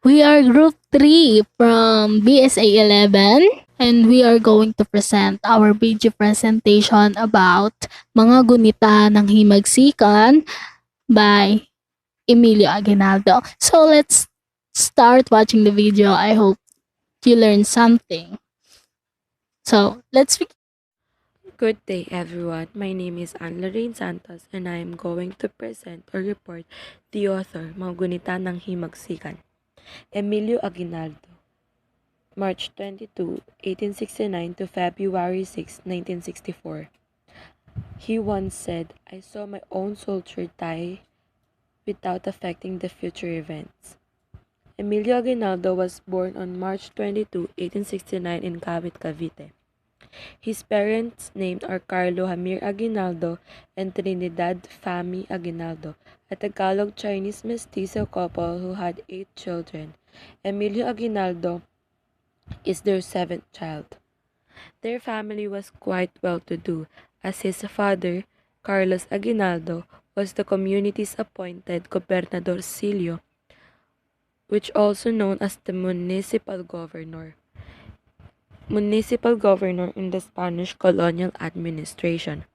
We are Group 3 from BSA 11 and we are going to present our video presentation about mga gunita ng himagsikan by Emilio Aguinaldo. So let's start watching the video. I hope you learned something. So let's begin. Good day, everyone. My name is Anne-Lorraine Santos and I am going to present or report the author, mga gunita ng himagsikan. Emilio Aguinaldo, March 22, 1869 to February 6, 1964. He once said, "I saw my own soldier die without affecting the future events." Emilio Aguinaldo was born on March 22, 1869 in Cavite, Cavite. His parents' names are Carlo Hamir Aguinaldo and Trinidad Fami Aguinaldo, a Tagalog-Chinese mestizo couple who had 8 children. Emilio Aguinaldo is their 7th child. Their family was quite well-to-do, as his father, Carlos Aguinaldo, was the community's appointed gobernadorcillo, which also known as the municipal governor in the Spanish colonial administration.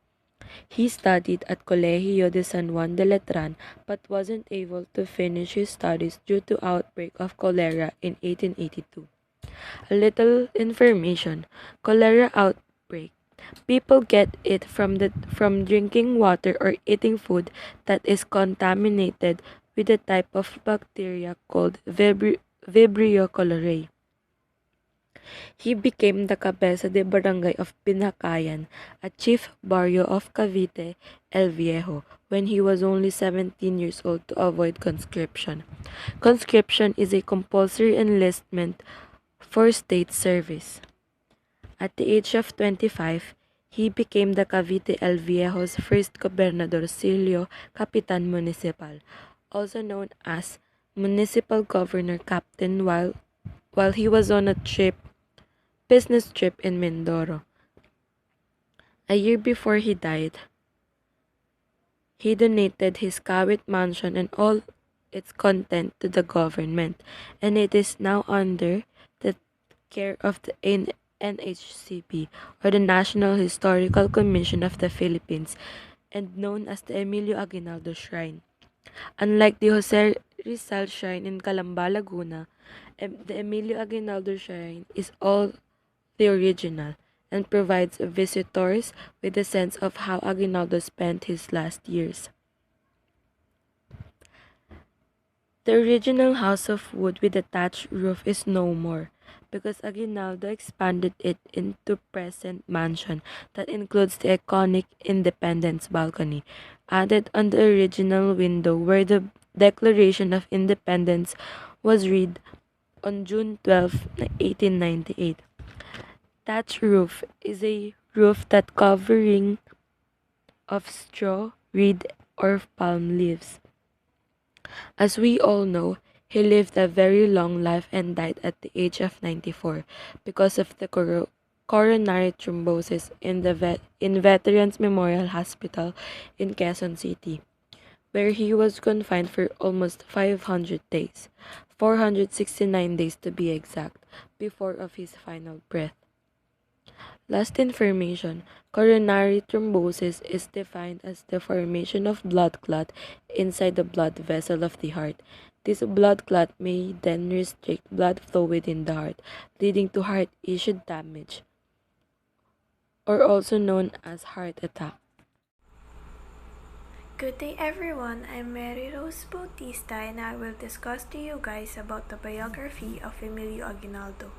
He studied at Colegio de San Juan de Letran but wasn't able to finish his studies due to outbreak of cholera in 1882. A little information. Cholera outbreak. People get it from drinking water or eating food that is contaminated with a type of bacteria called Vibrio cholerae. He became the cabeza de barangay of Pinakayan, a chief barrio of Cavite, El Viejo, when he was only 17 years old to avoid conscription. Conscription is a compulsory enlistment for state service. At the age of 25, he became the Cavite El Viejo's first gobernadorcillo capitan municipal, also known as municipal governor captain while he was on a business trip in Mindoro. A year before he died, he donated his Kawit mansion and all its content to the government, and it is now under the care of the NHCP, or the National Historical Commission of the Philippines, and known as the Emilio Aguinaldo Shrine. Unlike the Jose Rizal Shrine in Calamba, Laguna, the Emilio Aguinaldo Shrine is all the original, and provides visitors with a sense of how Aguinaldo spent his last years. The original house of wood with a thatched roof is no more, because Aguinaldo expanded it into present mansion that includes the iconic Independence balcony, added on the original window where the Declaration of Independence was read on June 12, 1898. Thatch roof is a roof that covering of straw, reed, or palm leaves. As we all know, he lived a very long life and died at the age of 94 because of the coronary thrombosis in Veterans Memorial Hospital in Quezon City, where he was confined for almost 500 days, 469 days to be exact, before of his final breath. Last information, coronary thrombosis is defined as the formation of blood clot inside the blood vessel of the heart. This blood clot may then restrict blood flow within the heart, leading to heart issue damage, or also known as heart attack. Good day everyone, I'm Mary Rose Bautista and I will discuss to you guys about the biography of Emilio Aguinaldo.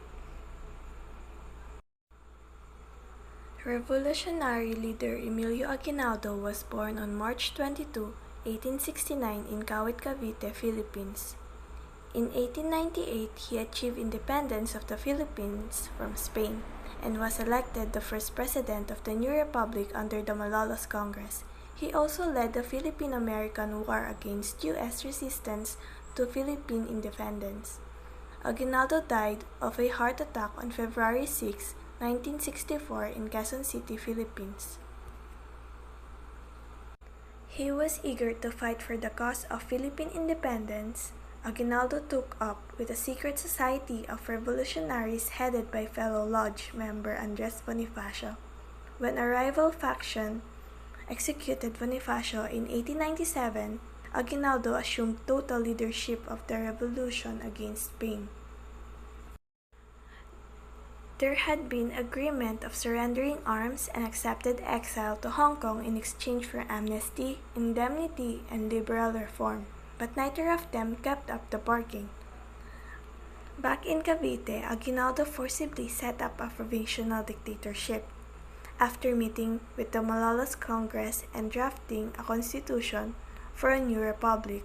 Revolutionary leader Emilio Aguinaldo was born on March 22, 1869 in Kawit, Cavite, Philippines. In 1898, he achieved independence of the Philippines from Spain and was elected the first president of the new republic under the Malolos Congress. He also led the Philippine-American War against U.S. resistance to Philippine independence. Aguinaldo died of a heart attack on February 6, 1964 in Quezon City, Philippines. He was eager to fight for the cause of Philippine independence, Aguinaldo took up with a secret society of revolutionaries headed by fellow lodge member Andres Bonifacio. When a rival faction executed Bonifacio in 1897, Aguinaldo assumed total leadership of the revolution against Spain. There had been agreement of surrendering arms and accepted exile to Hong Kong in exchange for amnesty, indemnity, and liberal reform, but neither of them kept up the bargain. Back in Cavite, Aguinaldo forcibly set up a provisional dictatorship. After meeting with the Malolos Congress and drafting a constitution for a new republic.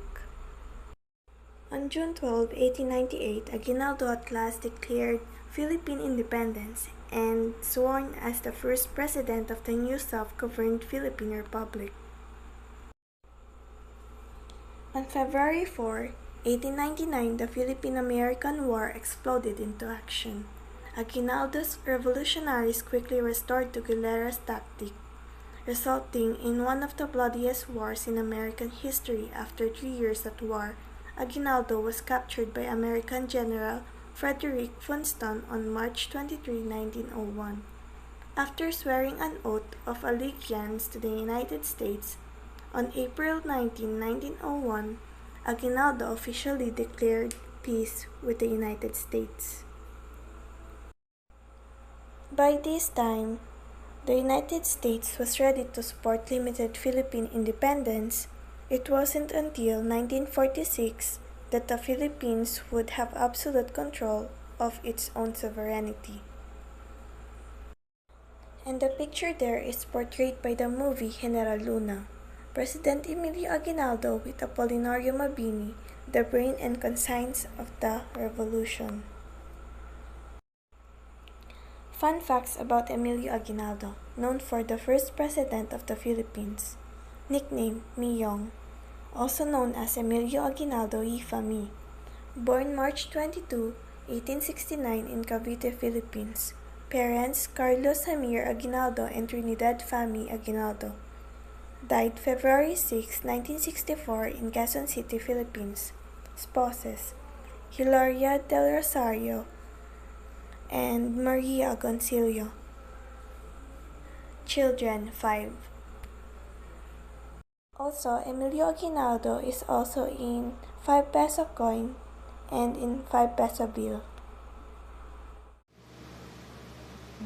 On June 12, 1898, Aguinaldo at last declared Philippine independence and sworn as the first president of the new self-governed Philippine Republic. On February 4, 1899, the Philippine-American War exploded into action. Aguinaldo's revolutionaries quickly restored to Guerrera's tactic, resulting in one of the bloodiest wars in American history. After 3 years at war, Aguinaldo was captured by American General Frederick Funston on March 23, 1901. After swearing an oath of allegiance to the United States, on April 19, 1901, Aguinaldo officially declared peace with the United States. By this time, the United States was ready to support limited Philippine independence. It wasn't until 1946 that the Philippines would have absolute control of its own sovereignty. And the picture there is portrayed by the movie General Luna. President Emilio Aguinaldo with Apolinario Mabini, the brain and conscience of the revolution. Fun facts about Emilio Aguinaldo, known for the first president of the Philippines. Nickname Miyong, also known as Emilio Aguinaldo y Fami. Born March 22, 1869 in Cavite, Philippines. Parents Carlos Jamir Aguinaldo and Trinidad Fami Aguinaldo. Died February 6, 1964 in Quezon City, Philippines. Spouses Hilaria del Rosario and Maria Goncillo. Children 5. Also, Emilio Aguinaldo is also in 5 peso coin and in 5 peso bill.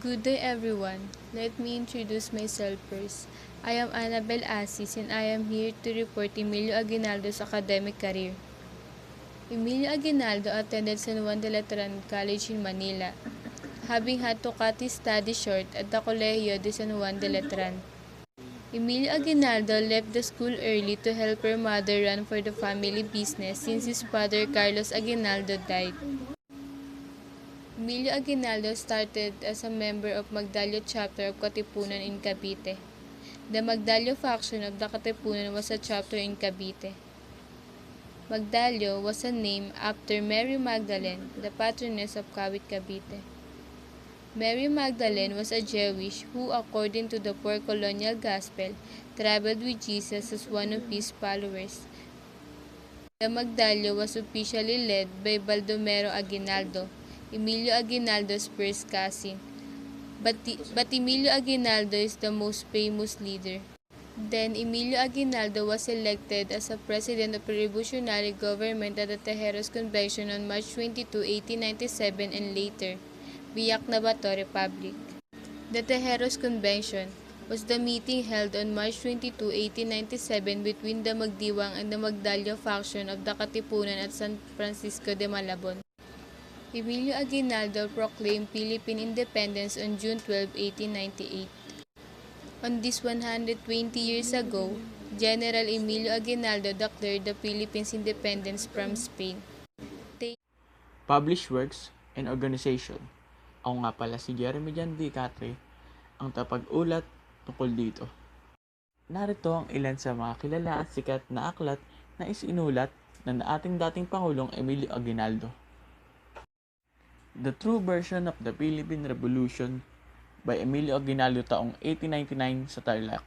Good day everyone. Let me introduce myself first. I am Annabel Asis and I am here to report Emilio Aguinaldo's academic career. Emilio Aguinaldo attended San Juan de Latran College in Manila, having had to cut his studies short at the Colegio de San Juan de Latran. Emilio Aguinaldo left the school early to help her mother run for the family business since his father Carlos Aguinaldo died. Emilio Aguinaldo started as a member of Magdallo chapter of Katipunan in Cavite. The Magdallo faction of the Katipunan was a chapter in Cavite. Magdallo was a name after Mary Magdalene, the patroness of Kawit, Cavite. Mary Magdalene was a Jewish who, according to the poor colonial gospel, traveled with Jesus as one of his followers. The Magdallo was officially led by Baldomero Aguinaldo, Emilio Aguinaldo's first cousin. But Emilio Aguinaldo is the most famous leader. Then Emilio Aguinaldo was elected as a president of a revolutionary government at the Tejeros Convention on March 22, 1897 and later, Biak na Bato Republic. The Tejeros Convention was the meeting held on March 22, 1897 between the Magdiwang and the Magdallo faction of the Katipunan at San Francisco de Malabon. Emilio Aguinaldo proclaimed Philippine independence on June 12, 1898. On this 120 years ago, General Emilio Aguinaldo declared the Philippines independence from Spain. Published works and organization. Ako nga pala si Jeremy Jan D. Catre, ang tapag-ulat tungkol dito. Narito ang ilan sa mga kilala at sikat na aklat na isinulat ng ating dating Pangulong Emilio Aguinaldo. The True Version of the Philippine Revolution by Emilio Aguinaldo taong 1899 sa Tarlac.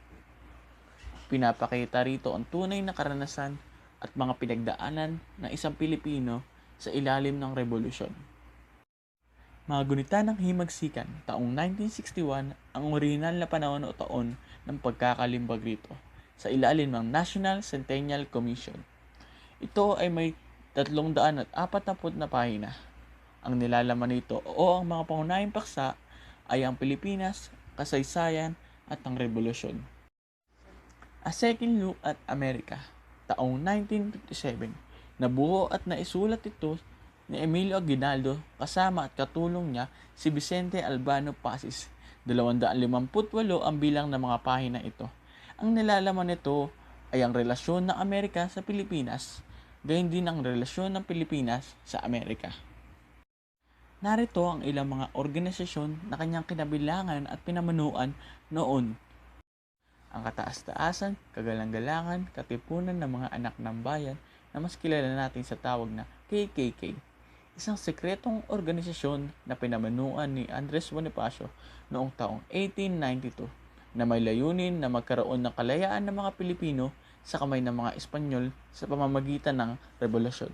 Pinapakita rito ang tunay na karanasan at mga pinagdaanan ng isang Pilipino sa ilalim ng revolusyon. Mga gunita ng himagsikan, taong 1961 ang orihinal na panahon o taon ng pagkakalimbag rito sa ilalim ng National Centennial Commission. Ito ay may 340 na pahina. Ang nilalaman nito o ang mga pangunahing paksa ay ang Pilipinas, kasaysayan at ang revolusyon. A Second Look at America, taong 1957. Nabuo at naisulat ito ni Emilio Aguinaldo kasama at katulong niya si Vicente Albano Pasis. 258 ang bilang ng mga pahina ito. Ang nilalaman nito ay ang relasyon ng Amerika sa Pilipinas, gayon din ang relasyon ng Pilipinas sa Amerika. Narito ang ilang mga organisasyon na kanyang kinabilangan at pinamanuan noon. Ang kataas-taasan, kagalang-galangan, katipunan ng mga anak ng bayan na mas kilala natin sa tawag na KKK. Isang sekretong organisasyon na pinamanuan ni Andres Bonifacio noong taong 1892 na may layunin na magkaroon ng kalayaan ng mga Pilipino sa kamay ng mga Espanyol sa pamamagitan ng revolusyon.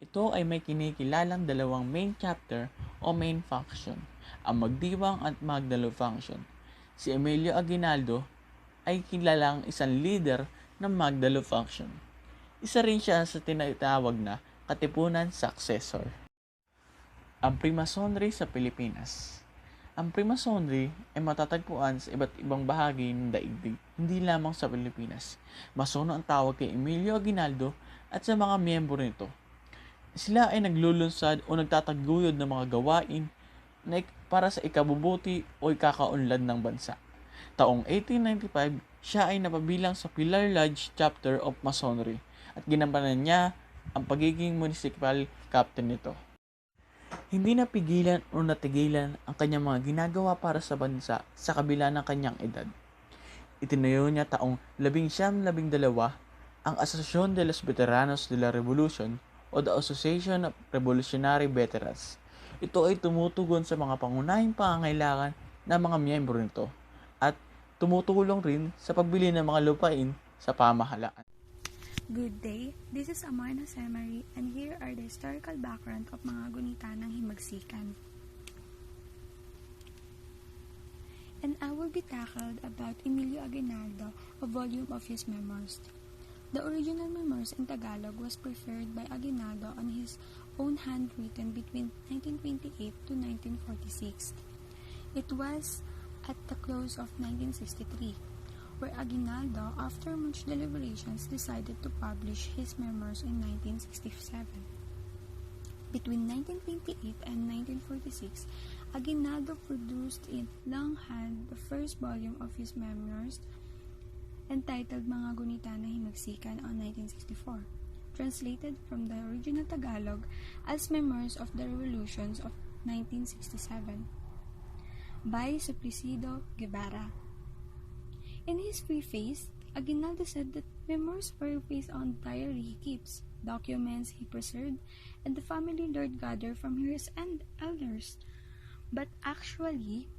Ito ay may kinikilalang dalawang main chapter o main function, ang magdiwang at magdalo function. Si Emilio Aguinaldo ay kilalang isang leader ng Magdalo faction. Isa rin siya sa tinatawag na Katipunan Successor. Ang Freemasonry sa Pilipinas. Ang Freemasonry ay matatagpuan sa iba't ibang bahagi ng daigdig, hindi lamang sa Pilipinas. Masono ang tawag kay Emilio Aguinaldo at sa mga miyembro nito. Sila ay naglulunsad o nagtataguyod ng mga gawain na para sa ikabubuti o ikakaunlad ng bansa. Taong 1895, siya ay napabilang sa Pilar Lodge Chapter of Masonry at ginampanan niya ang pagiging municipal captain nito. Hindi napigilan o natigilan ang kanyang mga ginagawa para sa bansa sa kabila ng kanyang edad. Itinayo niya taong 1912 ang Asociación de los Veteranos de la Revolution o the Association of Revolutionary Veterans. Ito ay tumutugon sa mga pangunahing pangangailangan ng mga miyembro nito at tumutulong rin sa pagbili ng mga lupain sa pamahalaan. Good day, this is Amarna Semery and here are the historical background of mga gunita ng himagsikan. And I will be tackled about Emilio Aguinaldo, a volume of his memoirs. The original memoirs in Tagalog was prepared by Aguinaldo on his own handwritten between 1928 to 1946. It was at the close of 1963, where Aguinaldo, after much deliberations, decided to publish his memoirs in 1967. Between 1928 and 1946, Aguinaldo produced in longhand the first volume of his memoirs entitled Mga Gunita ng Himagsikan on 1964, translated from the original Tagalog as Memoirs of the Revolutions of 1967. By Suplicido Guevara. In his preface, Aguinaldo said that memoirs were based on diary he keeps, documents he preserved, and the family Lord gathered from his elders. But actually,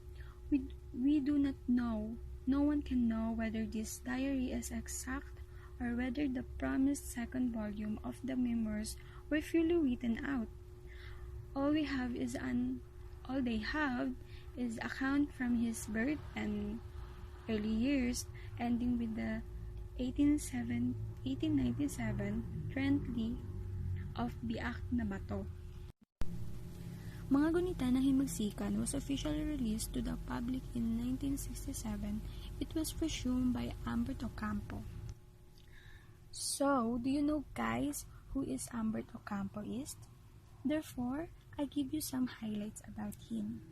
we do not know. No one can know whether this diary is exact or whether the promised second volume of the memoirs were fully written out. All they have is account from his birth and early years, ending with the 1897 Trentley of Biak na Bato. Mga Gunita ng Himagsikan was officially released to the public in 1967. It was resumed by Humberto Campo. So, do you know, guys, who is Humberto Campo is? Therefore, I give you some highlights about him.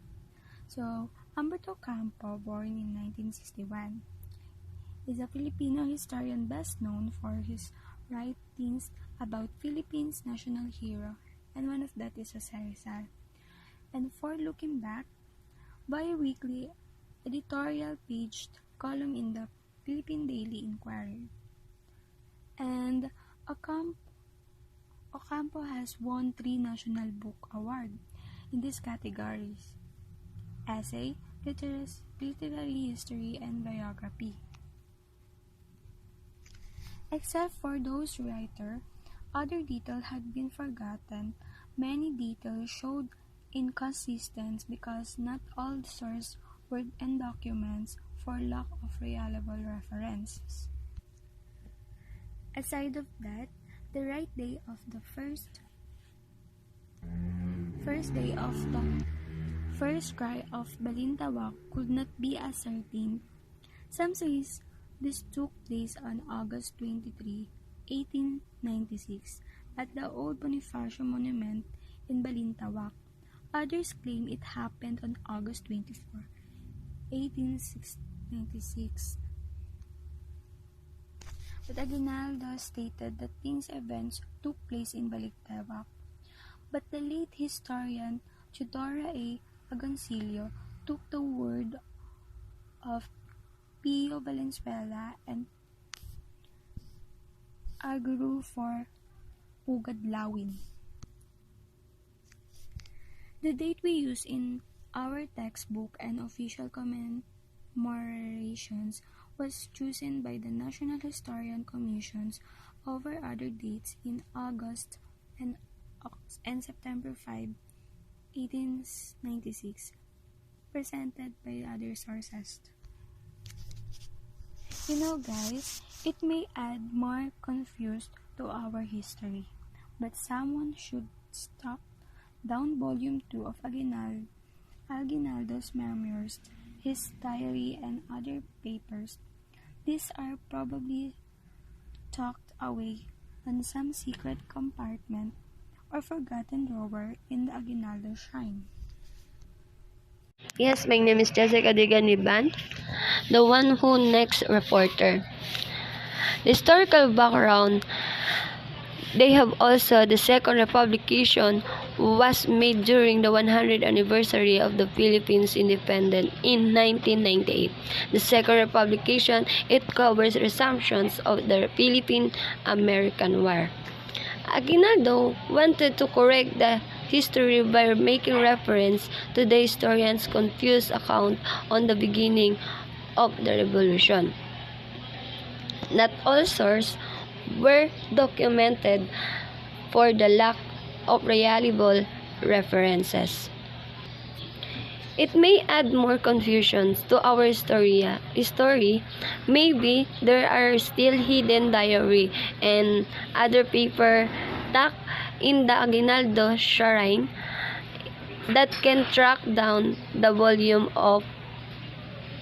So, Humberto Campo, born in 1961, is a Filipino historian best known for his writings about Philippines' national hero, and one of that is Jose Rizal. And for looking back, bi-weekly editorial paged column in the Philippine Daily Inquirer. And Ocampo has won 3 National Book Awards in these categories: essay, literary history, and biography. Except for those writers, other details had been forgotten. Many details showed inconsistency because not all sources were in documents for lack of reliable references. Aside of that, the right day of the first day of the first cry of Balintawak could not be ascertained. Some says this took place on August 23, 1896, at the old Bonifacio Monument in Balintawak. Others claim it happened on August 24, 1896. But Aguinaldo stated that these events took place in Balintawak. But the late historian Teodora A. Agoncillo took the word of Pio Valenzuela and argued for Pugadlawin. The date we use in our textbook and official commemorations was chosen by the National Historian Commissions over other dates in August and September 5, 1896, presented by other sources. Guys, it may add more confused to our history, but someone should stop down volume 2 of Aguinaldo's memoirs, his diary, and other papers. These are probably tucked away in some secret compartment or forgotten drawer in the Aguinaldo shrine. Yes, my name is Jessica Diganiban, the one who next reporter. The historical background, they have also the second republication was made during the 100th anniversary of the Philippines independence in 1998. The second republication, it covers resumptions of the Philippine-American War. Aguinaldo wanted to correct the history by making reference to the historian's confused account on the beginning of the revolution. Not all sources were documented for the lack of reliable references. It may add more confusion to our story. Maybe there are still hidden diary and other paper tucked in the Aguinaldo shrine that can track down the volume of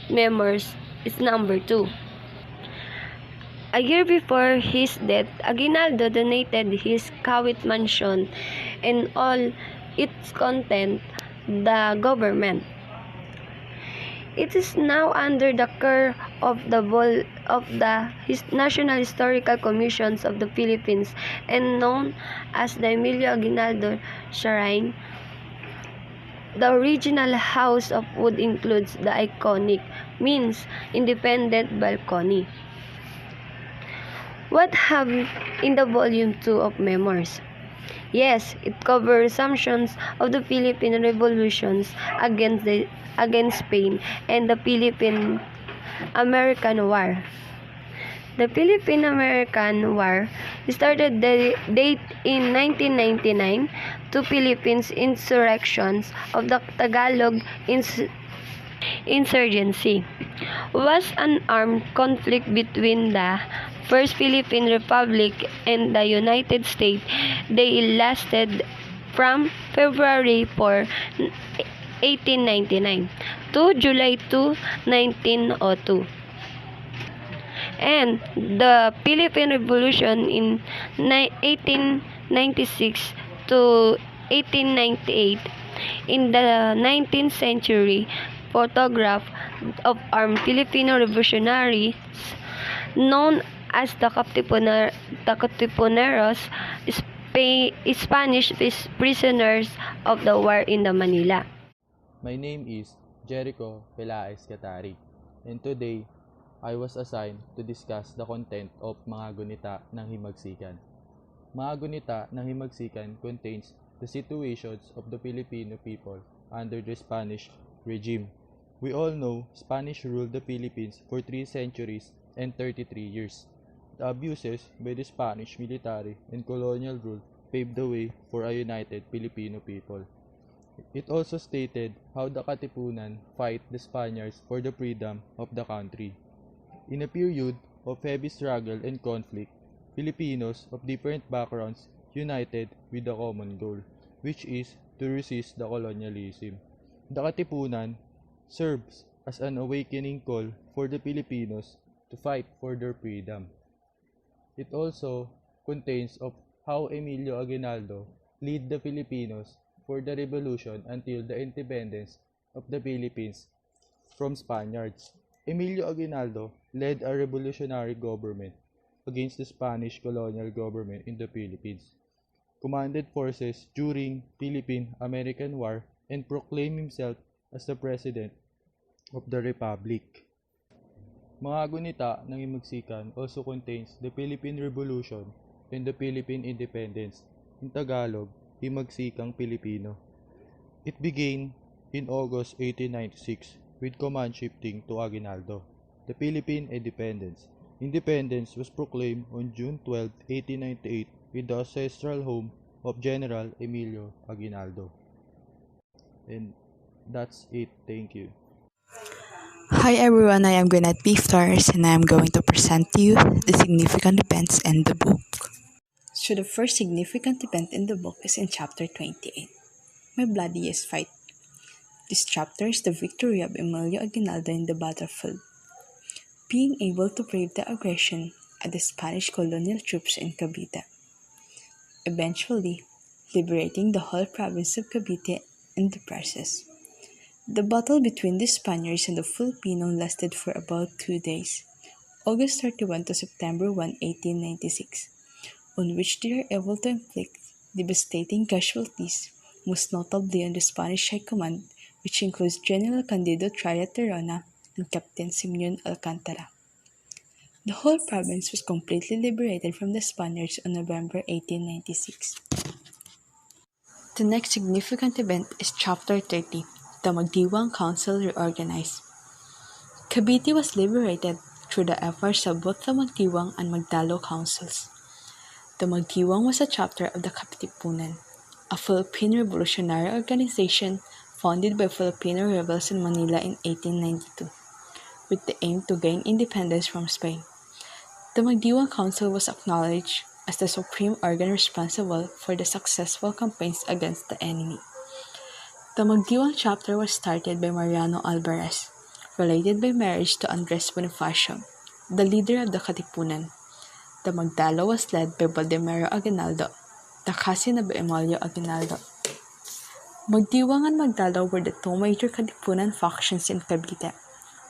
memoirs is number 2. A year before his death, Aguinaldo donated his Kawit mansion and all its content the government. It is now under the care of the National Historical Commissions of the Philippines and known as the Emilio Aguinaldo Shrine. The original house of wood includes the iconic means independent balcony. What have in the volume 2 of memoirs? Yes, it covers assumptions of the Philippine revolutions against Spain and the Philippine-American War. The Philippine-American War started the date in 1999 to Philippines insurrections of the Tagalog insurgency was an armed conflict between the First Philippine Republic and the United States. They lasted from February 4, 1899 to July 2, 1902. And the Philippine Revolution in 1896 to 1898. In the 19th century, photograph of armed Filipino revolutionaries known as the Katipuneros, Spanish prisoners of the war in the Manila. My name is Jericho Pelaez Catari, and today I was assigned to discuss the content of Mga Gunita ng Himagsikan. Mga Gunita ng Himagsikan contains the situations of the Filipino people under the Spanish regime. We all know Spanish ruled the Philippines for 3 centuries and 33 years. The abuses by the Spanish military and colonial rule paved the way for a united Filipino people. It also stated how the Katipunan fight the Spaniards for the freedom of the country. In a period of heavy struggle and conflict, Filipinos of different backgrounds united with a common goal, which is to resist the colonialism. The Katipunan serves as an awakening call for the Filipinos to fight for their freedom. It also contains of how Emilio Aguinaldo led the Filipinos for the revolution until the independence of the Philippines from Spaniards. Emilio Aguinaldo led a revolutionary government against the Spanish colonial government in the Philippines, commanded forces during Philippine-American War, and proclaimed himself as the President of the Republic. Mga gunita ng Himagsikan also contains the Philippine Revolution and the Philippine Independence, in Tagalog, Himagsikang Pilipino. It began in August 1896 with command shifting to Aguinaldo. The Philippine Independence. Independence was proclaimed on June 12, 1898 with the ancestral home of General Emilio Aguinaldo. And that's it. Thank you. Hi everyone, I am Gunita and I am going to present to you the significant events in the book. So the first significant event in the book is in chapter 28, My Bloodiest Fight. This chapter is the victory of Emilio Aguinaldo in the battlefield. Being able to brave the aggression of the Spanish colonial troops in Cavite, eventually liberating the whole province of Cavite in the process. The battle between the Spaniards and the Filipinos lasted for about 2 days, August 31 to September 1, 1896, on which they were able to inflict devastating casualties, most notably on the Spanish High Command, which includes General Candido Traya and Captain Simeon Alcantara. The whole province was completely liberated from the Spaniards on November 1896. The next significant event is Chapter 30, the Magdiwang Council reorganized. Cavite was liberated through the efforts of both the Magdiwang and Magdalo councils. The Magdiwang was a chapter of the Katipunan, a Philippine revolutionary organization founded by Filipino rebels in Manila in 1892, with the aim to gain independence from Spain. The Magdiwang Council was acknowledged as the supreme organ responsible for the successful campaigns against the enemy. The Magdiwang chapter was started by Mariano Alvarez, related by marriage to Andres Bonifacio, the leader of the Katipunan. The Magdalo was led by Baldomero Aguinaldo, the cousin of Emilio Aguinaldo. Magdiwang and Magdalo were the two major Katipunan factions in Cavite,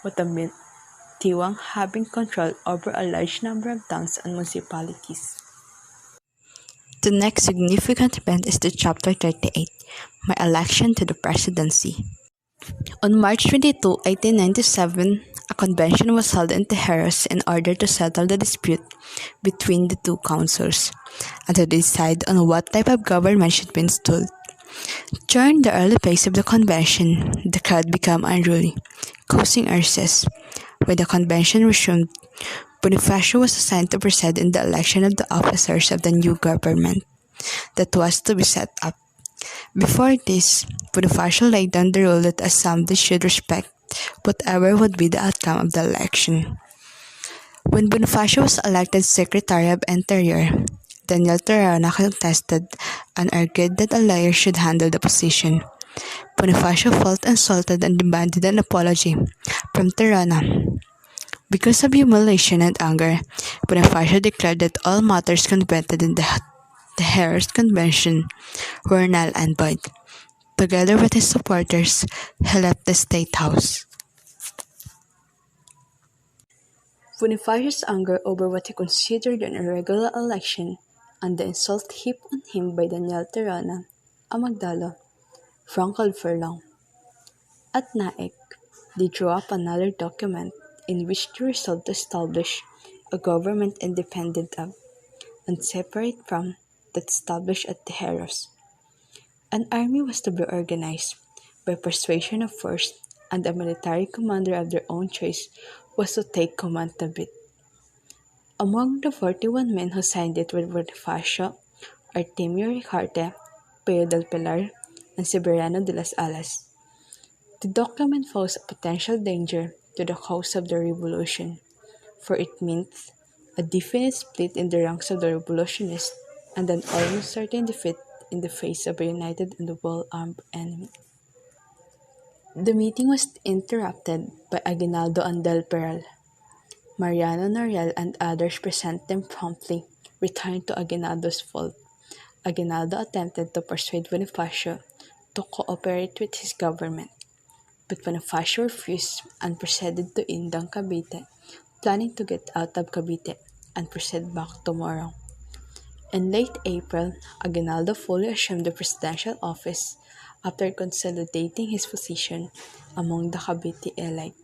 with the Magdiwang having control over a large number of towns and municipalities. The next significant event is the Chapter 38, My Election to the Presidency. On March 22, 1897, a convention was held in Tejeros in order to settle the dispute between the two councils and to decide on what type of government should be installed. During the early phase of the convention, the crowd became unruly, causing recess. When the convention resumed, Bonifacio was assigned to preside in the election of the officers of the new government that was to be set up. Before this, Bonifacio laid down the rule that assemblies should respect whatever would be the outcome of the election. When Bonifacio was elected Secretary of Interior, Daniel Torana contested and argued that a lawyer should handle the position. Bonifacio felt insulted and demanded an apology from Torana. Because of humiliation and anger, Bonifacio declared that all matters convented in the Harris Convention were null and void. Together with his supporters, he left the State House. Bonifacio's anger over what he considered an irregular election and the insult heaped on him by Daniel Tirana, a Magdalo, rankled for long. At Naik, they drew up another document in which they resolved to establish a government independent of and separate from that established at Tejeros. An army was to be organized by persuasion of force, and a military commander of their own choice was to take command of it. Among the 41 men who signed it were Bonifacio, Artemio Ricarte, Pio del Pilar, and Severiano de las Alas. The document posed a potential danger to the cause of the revolution, for it meant a definite split in the ranks of the revolutionists and an almost certain defeat in the face of a united and well-armed enemy. The meeting was interrupted by Aguinaldo and Del Peral. Mariano Noriel and others present them promptly returned to Aguinaldo's fold. Aguinaldo attempted to persuade Bonifacio to cooperate with his government, but Bonifacio refused and proceeded to Indang, Cavite, planning to get out of Cavite and proceed back to Morong. In late April, Aguinaldo fully assumed the presidential office after consolidating his position among the Cavite elite.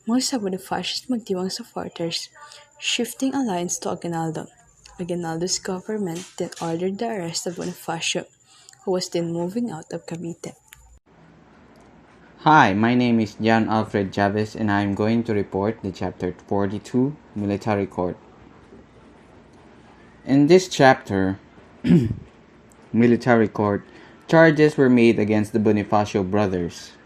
Most of Bonifacio's magdiwang supporters shifting alliance to Aguinaldo. Aguinaldo's government then ordered the arrest of Bonifacio, who was then moving out of Cavite. Hi, my name is Jan Alfred Chavez and I am going to report the chapter 42, Military Court. In this chapter, Military Court, charges were made against the Bonifacio brothers.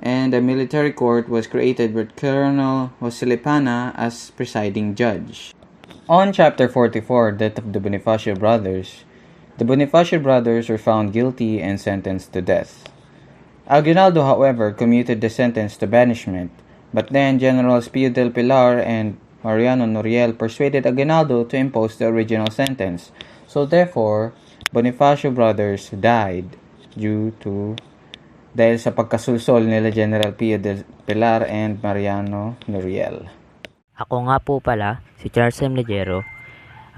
And a military court was created with Colonel Jose Lipana as presiding judge. On chapter 44, Death of the Bonifacio brothers, the Bonifacio brothers were found guilty and sentenced to death. Aguinaldo, however, commuted the sentence to banishment, but then Generals Pio del Pilar and Mariano Noriel persuaded Aguinaldo to impose the original sentence. So therefore, Bonifacio brothers died dahil sa pagkasulsol nila General Pio del Pilar and Mariano Noriel. Ako nga po pala, si Charles M. Legero,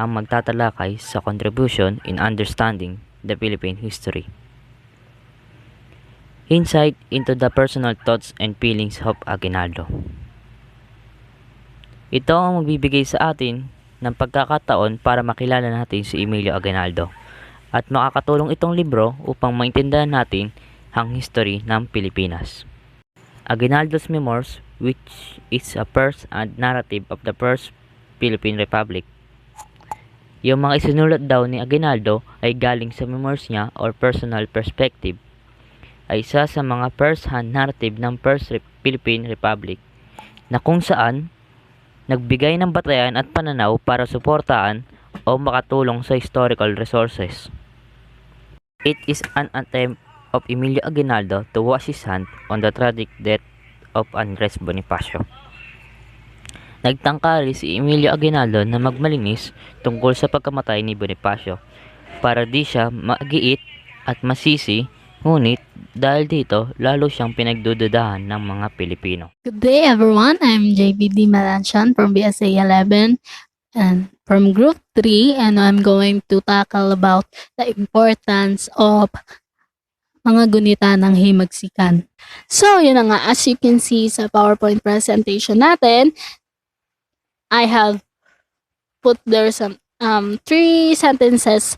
ang magtatalakay sa contribution in understanding the Philippine history. Insight into the personal thoughts and feelings of Aguinaldo. Ito ang magbibigay sa atin ng pagkakataon para makilala natin si Emilio Aguinaldo at makakatulong itong libro upang maintindihan natin ang history ng Pilipinas. Aguinaldo's Memoirs, which is a first-hand narrative of the First Philippine Republic. Yung mga isinulat daw ni Aguinaldo ay galing sa memoirs niya or personal perspective, ay isa sa mga first-hand narrative ng First Philippine Republic na kung saan nagbigay ng batayan at pananaw para suportaan o makatulong sa historical resources. It is an attempt of Emilio Aguinaldo to wash his hand on the tragic death of Andres Bonifacio. Nagtangkari si Emilio Aguinaldo na magmalinis tungkol sa pagkamatay ni Bonifacio para di siya magiit at masisi, ngunit dahil dito lalo siyang pinagdududahan ng mga Pilipino. Good day everyone, I'm JBD Malanchan from BSA 11 and from Group 3, and I'm going to tackle about the importance of mga gunita ng himagsikan. So, yun na nga, as you can see sa PowerPoint presentation natin, I have put there some 3 sentences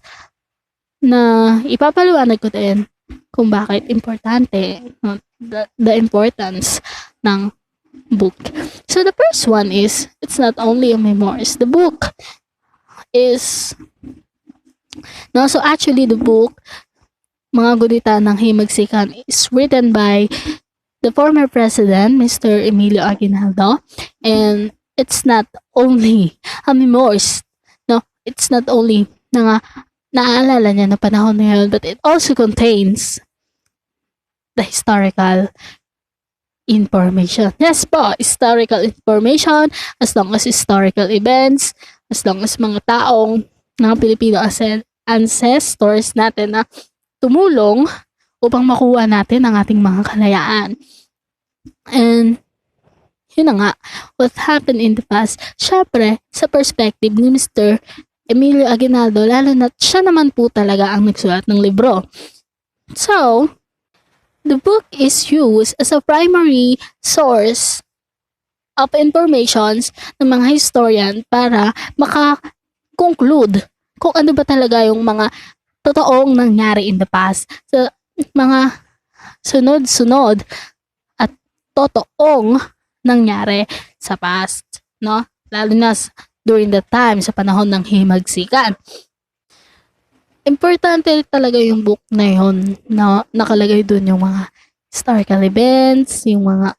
na ipapaliwanag ko din kung bakit importante, the importance ng book. So the first one is, it's not only a memoirs. The book is, no, so actually the book, Mga Gunita ng Himagsikan, is written by the former president, Mr. Emilio Aguinaldo, and it's not only a memoirs, no, it's not only na naaalala niya na panahon na yun, but it also contains the historical information. Yes po, historical information, as long as historical events, as long as mga taong, mga Pilipino ancestors natin na tumulong upang makuha natin ang ating mga kalayaan. And yun na nga, what happened in the past, syempre, sa perspective ni Mr. Emilio Aguinaldo, lalo na siya naman po talaga ang nagsulat ng libro. So, the book is used as a primary source of informations ng mga historian para maka-conclude kung ano ba talaga yung mga totoong nangyari in the past. Sa mga sunod-sunod at totoong nangyari sa past, no? Lalo na during the time sa panahon ng himagsikan. Importante talaga yung book na yun, na nakalagay doon yung mga historical events, yung mga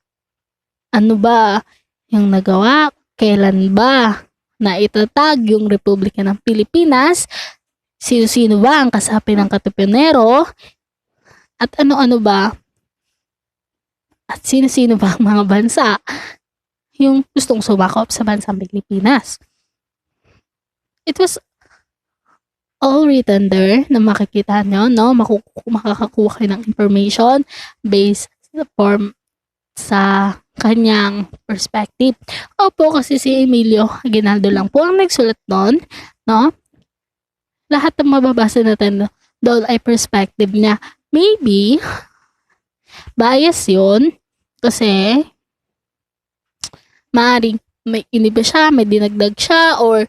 ano ba yung nagawa, kailan ba na itatag yung Republika ng Pilipinas, sino-sino ba ang kasapi ng Katipunero, at ano-ano ba, at sino-sino ba ang mga bansa yung gustong sumakop sa bansang Pilipinas. It was all written there na makikita nyo, no? Makakakuha kayo ng information based sa kanyang perspective. Opo, kasi si Emilio Aguinaldo lang po ang nagsulat doon, no? Lahat ng mababasa natin doon ay perspective niya. Maybe, bias yun, kasi maaaring may iniba siya, may dinagdag siya, or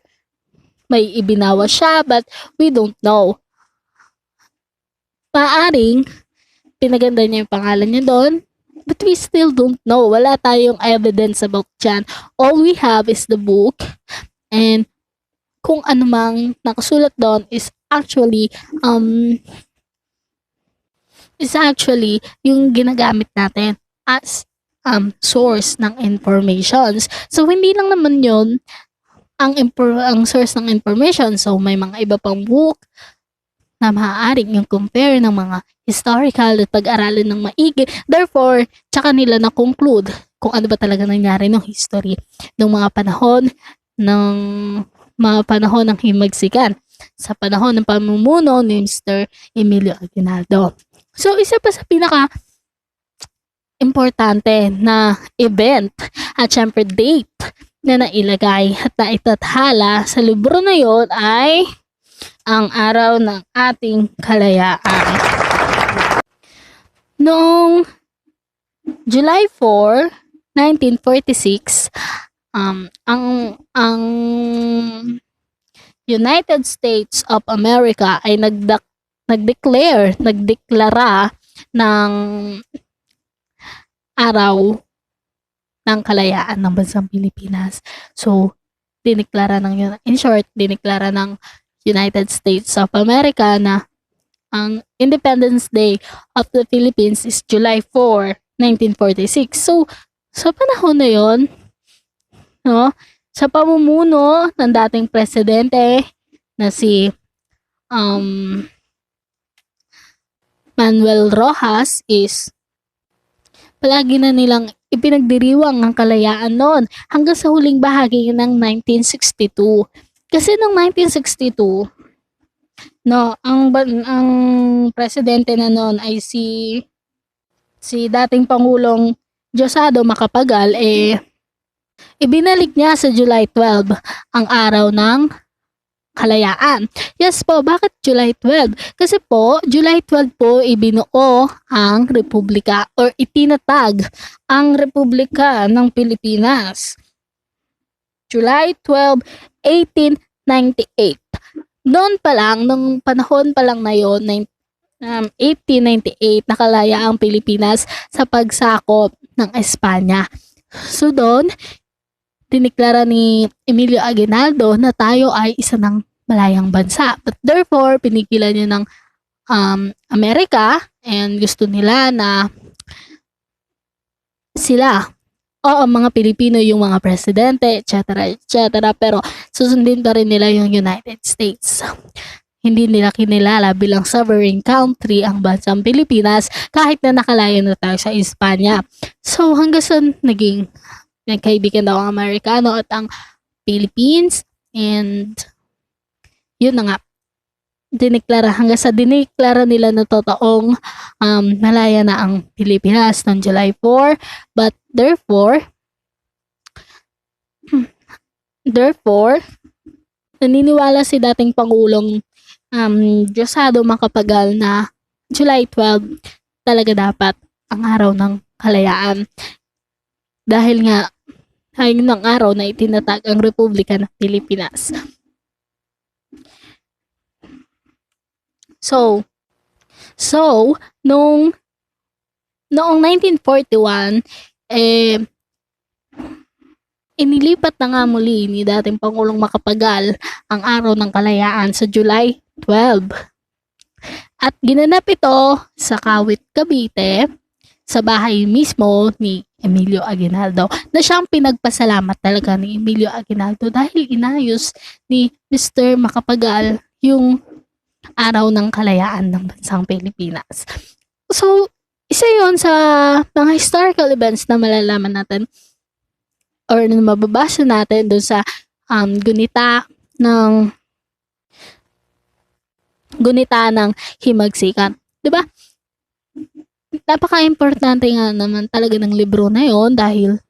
may ibinawa siya, but we don't know. Maaaring pinaganda niya yung pangalan niya doon, but we still don't know. Wala tayong evidence about dyan. All we have is the book, and kung ano mang nakasulat doon is actually yung ginagamit natin as source ng informations. So hindi lang naman yun ang source ng information. So may mga iba pang book na maaaring yung compare ng mga historical at pag-aralan ng maigi. Therefore, tsaka nila na-conclude kung ano ba talaga nangyari ng history ng mga panahon ng himagsikan sa panahon ng pamumuno ni Mr. Emilio Aguinaldo. So, isa pa sa pinaka importante na event at syempre date na nailagay at naitathala sa libro na yon ay ang araw ng ating kalayaan. Noong July 4, 1946, ang United States of America ay nagdeklara ng araw ng kalayaan ng bansang Pilipinas. So, dineklara ng United States of America na ang Independence Day of the Philippines is July 4, 1946. So, sa panahon na yon, no, sa pamumuno ng dating presidente na si Manuel Rojas is palagi na nilang ipinagdiriwang ang kalayaan noon hanggang sa huling bahagi ng 1962. Kasi noong 1962, no, ang presidente na noon ay si dating Pangulong Diosdado Macapagal, ibinalik niya sa July 12 ang araw ng kalayaan. Yes po, bakit July 12? Kasi po, July 12 po ibinuo ang Republika or itinatag ang Republika ng Pilipinas. July 12, 1898. Noon pa lang, nung panahon pa lang na yun, 1898, nakalaya ang Pilipinas sa pagsakop ng Espanya. So doon, diniklara ni Emilio Aguinaldo na tayo ay isa ng malayang bansa. But therefore, pinigilan niya ng Amerika, and gusto nila na sila, mga Pilipino yung mga presidente, etc. Pero susundin pa rin nila yung United States. Hindi nila kinilala bilang sovereign country ang bansang Pilipinas kahit na nakalayo na tayo sa Espanya. So hanggang sa nagkaibigan daw ang Amerikano at ang Philippines, and yun na nga, hanggang sa dineklara nila na totoong malaya na ang Pilipinas noong July 4. But therefore, naniniwala si dating Pangulong Diosdado Macapagal na July 12 talaga dapat ang araw ng kalayaan. Dahil nga, ayun ng araw na itinatag ang Republika ng Pilipinas. So noong 1941, Inilipat na nga muli ni dating Pangulong Macapagal ang araw ng kalayaan sa July 12. At ginanap ito sa Kawit, Cavite, sa bahay mismo ni Emilio Aguinaldo, na siyang pinagpasalamat talaga ni Emilio Aguinaldo dahil inayos ni Mr. Macapagal yung araw ng kalayaan ng bansang Pilipinas. So, isa yon sa mga historical events na malalaman natin or na mababasa natin doon sa gunita ng himagsikan. 'Di ba? Napaka-importante nga naman talaga ng libro na yon dahil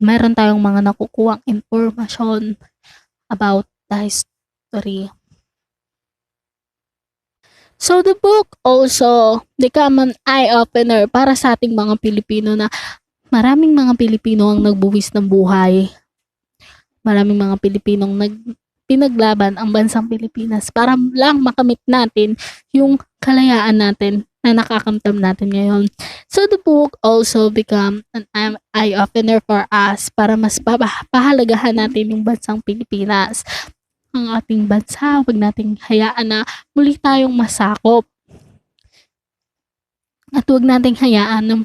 meron tayong mga nakukuhang impormasyon about the history. So the book also become an eye-opener para sa ating mga Pilipino na maraming mga Pilipino ang nagbuwis ng buhay. Maraming mga Pilipinong pinaglaban ang bansang Pilipinas para lang makamit natin yung kalayaan natin na nakakamtam natin ngayon. So the book also become an eye-opener for us para mas pahalagahan natin yung bansang Pilipinas. Ang ating bansa, huwag nating hayaan na muli tayong masakop. At huwag nating hayaan na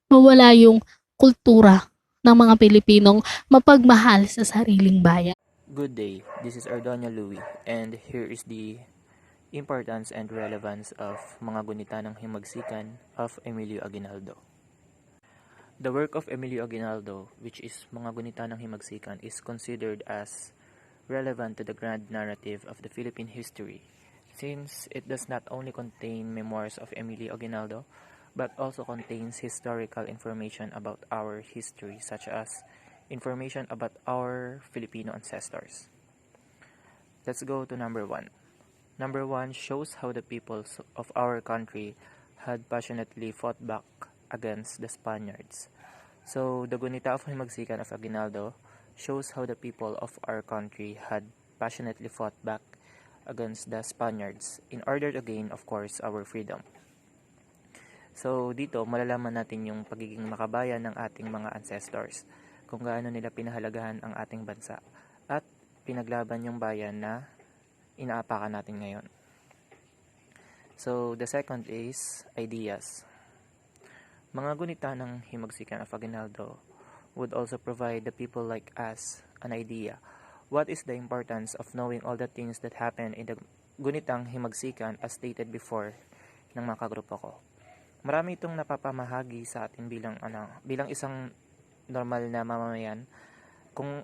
mawala yung kultura ng mga Pilipinong mapagmahal sa sariling bayan. Good day, this is Ardonia Louie, and here is the importance and relevance of mga gunita ng himagsikan of Emilio Aguinaldo. The work of Emilio Aguinaldo, which is mga gunita ng himagsikan, is considered as relevant to the grand narrative of the Philippine history, since it does not only contain memoirs of Emilio Aguinaldo, but also contains historical information about our history, such as information about our Filipino ancestors. Let's go to number 1. Number 1 shows how the peoples of our country had passionately fought back against the Spaniards. So, the Gunita of Himagsikan of Aguinaldo shows how the people of our country had passionately fought back against the Spaniards in order to gain, of course, our freedom. So, dito malalaman natin yung pagiging makabayan ng ating mga ancestors, kung gaano nila pinahalagahan ang ating bansa at pinaglaban yung bayan na inaapakan natin ngayon. So, the second is ideas. Mga gunita ng himagsikan of Aguinaldo would also provide the people like us an idea. What is the importance of knowing all the things that happen in the gunitang himagsikan as stated before ng mga kagrupo ko? Marami itong napapamahagi sa atin bilang isang normal na mamamayan kung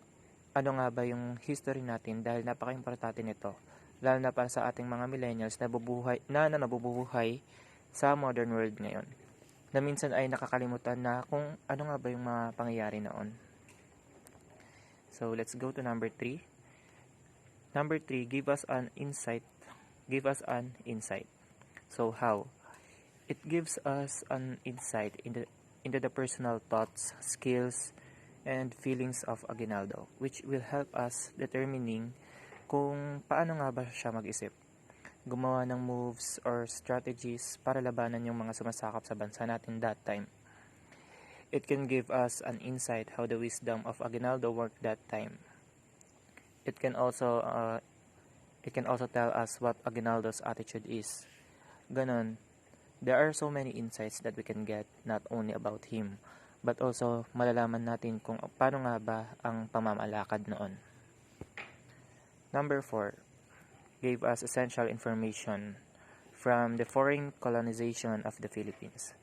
ano nga ba yung history natin, dahil napaka-importante nito, lalo na para sa ating mga millennials na nabubuhay sa modern world ngayon, na minsan ay nakakalimutan na kung ano nga ba yung mga pangyayari noon. So, let's go to number 3. Number 3, give us an insight. So, how? It gives us an insight into the personal thoughts, skills, and feelings of Aguinaldo, which will help us determining kung paano nga ba siya mag-isip, gumawa ng moves or strategies para labanan yung mga sumasakop sa bansa natin that time. It can give us an insight how the wisdom of Aguinaldo worked that time. It can also tell us what Aguinaldo's attitude is. Ganon. There are so many insights that we can get, not only about him, but also malalaman natin kung paano nga ba ang pamamalakad noon. Number 4, gave us essential information from the foreign colonization of the Philippines.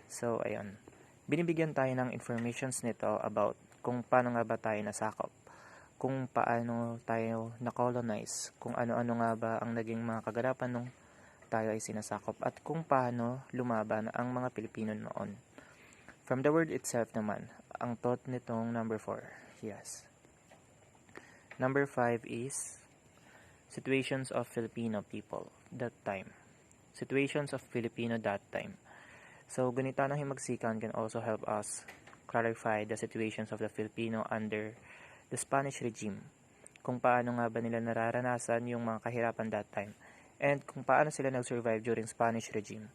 So, ayun. Binibigyan tayo ng informations nito about kung paano nga ba tayo nasakop, kung paano tayo na-colonize, kung ano-ano nga ba ang naging mga kaganapan nung tayo ay sinasakop, at kung paano lumaban ang mga Pilipino noon. From the word itself naman, ang thought nitong number 4, yes. Number 5 is situations of Filipino people that time. Situations of Filipino that time. So, gunita ng himagsikan can also help us clarify the situations of the Filipino under the Spanish regime. Kung paano nga ba nila nararanasan yung mga kahirapan that time, and kung paano sila nag-survive during Spanish regime.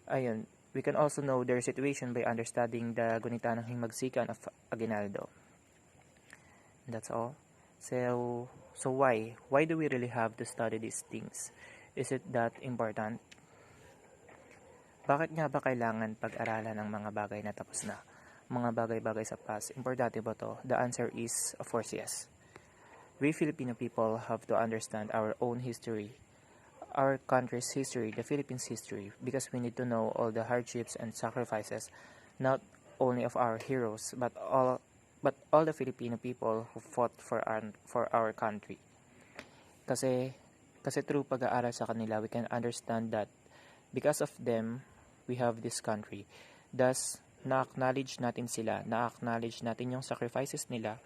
Ayun, we can also know their situation by understanding the gunita ng himagsikan of Aguinaldo. That's all. So why? Why do we really have to study these things? Is it that important? Bakit nga ba kailangan pag-aralan ang mga bagay na tapos na? Mga bagay-bagay sa past, importante ba to? The answer is, of course, yes. We Filipino people have to understand our own history, our country's history, the Philippines' history, because we need to know all the hardships and sacrifices, not only of our heroes, but all the Filipino people who fought for our country. Kasi through pag-aaral sa kanila, we can understand that because of them, we have this country. Thus, na-acknowledge natin sila, na-acknowledge natin yung sacrifices nila.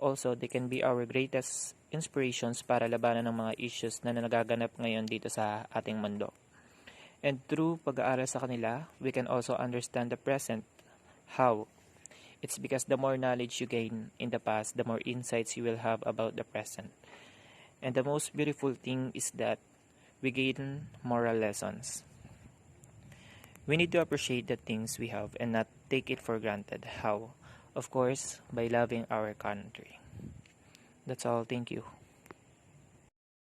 Also, they can be our greatest inspirations para labanan ng mga issues na nagaganap ngayon dito sa ating mundo. And through pag-aaral sa kanila, we can also understand the present. How? It's because the more knowledge you gain in the past, the more insights you will have about the present. And the most beautiful thing is that we gain moral lessons. We need to appreciate the things we have and not take it for granted. How? Of course, by loving our country. That's all. Thank you.